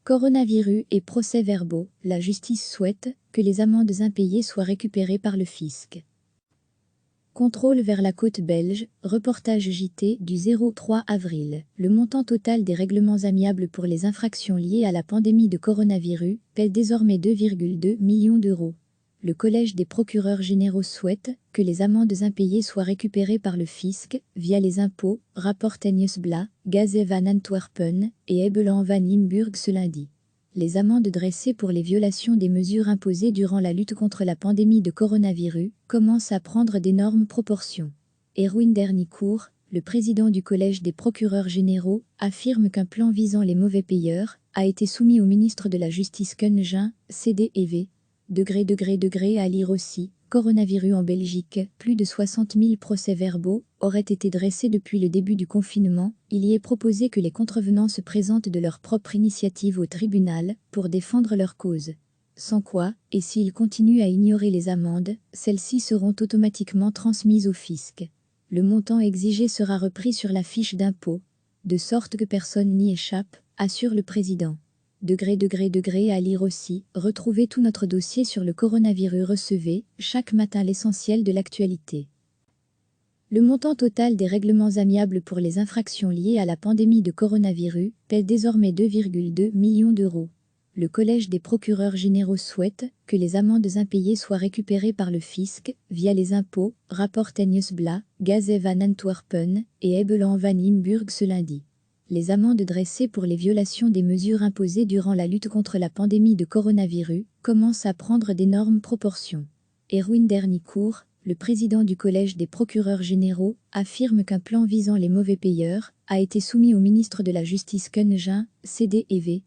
Coronavirus et procès-verbaux, la justice souhaite que les amendes impayées soient récupérées par le fisc. Contrôle vers la côte belge, reportage JT du 03 avril. Le montant total des règlements amiables pour les infractions liées à la pandémie de coronavirus pèse désormais 2,2 millions d'euros. Le Collège des procureurs généraux souhaite que les amendes impayées soient récupérées par le fisc via les impôts, rapporte Nieuwsblad, Gazet van Antwerpen et Ebelan van Limburg ce lundi. Les amendes dressées pour les violations des mesures imposées durant la lutte contre la pandémie de coronavirus commencent à prendre d'énormes proportions. Erwin Dernicourt, le président du Collège des procureurs généraux, affirme qu'un plan visant les mauvais payeurs a été soumis au ministre de la Justice Koenigin, CD&V. À lire aussi, coronavirus en Belgique, plus de 60 000 procès-verbaux auraient été dressés depuis le début du confinement. Il y est proposé que les contrevenants se présentent de leur propre initiative au tribunal pour défendre leur cause. Sans quoi, et s'ils continuent à ignorer les amendes, celles-ci seront automatiquement transmises au fisc. Le montant exigé sera repris sur la fiche d'impôt, de sorte que personne n'y échappe, assure le président. À lire aussi, retrouvez tout notre dossier sur le coronavirus. Recevez chaque matin l'essentiel de l'actualité. Le montant total des règlements amiables pour les infractions liées à la pandémie de coronavirus pèse désormais 2,2 millions d'euros. Le Collège des procureurs généraux souhaite que les amendes impayées soient récupérées par le fisc via les impôts, rapporte Nieuwsblad, Gazet van Antwerpen et Ebelan van Limburg ce lundi. Les amendes dressées pour les violations des mesures imposées durant la lutte contre la pandémie de coronavirus commencent à prendre d'énormes proportions. Erwin Dernicourt, le président du Collège des procureurs généraux, affirme qu'un plan visant les mauvais payeurs a été soumis au ministre de la Justice Koenigin, CD&V.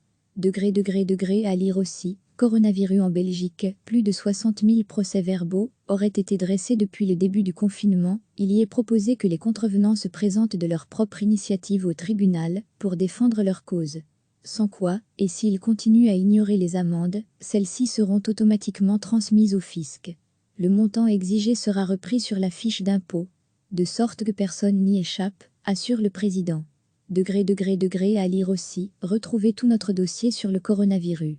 À lire aussi, coronavirus en Belgique, plus de 60 000 procès-verbaux auraient été dressés depuis le début du confinement. Il y est proposé que les contrevenants se présentent de leur propre initiative au tribunal pour défendre leur cause. Sans quoi, et s'ils continuent à ignorer les amendes, celles-ci seront automatiquement transmises au fisc. Le montant exigé sera repris sur la fiche d'impôt, de sorte que personne n'y échappe, assure le président. À lire aussi, retrouvez tout notre dossier sur le coronavirus.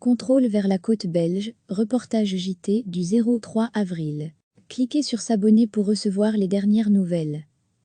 Contrôle vers la côte belge, reportage JT du 03 avril. Cliquez sur s'abonner pour recevoir les dernières nouvelles.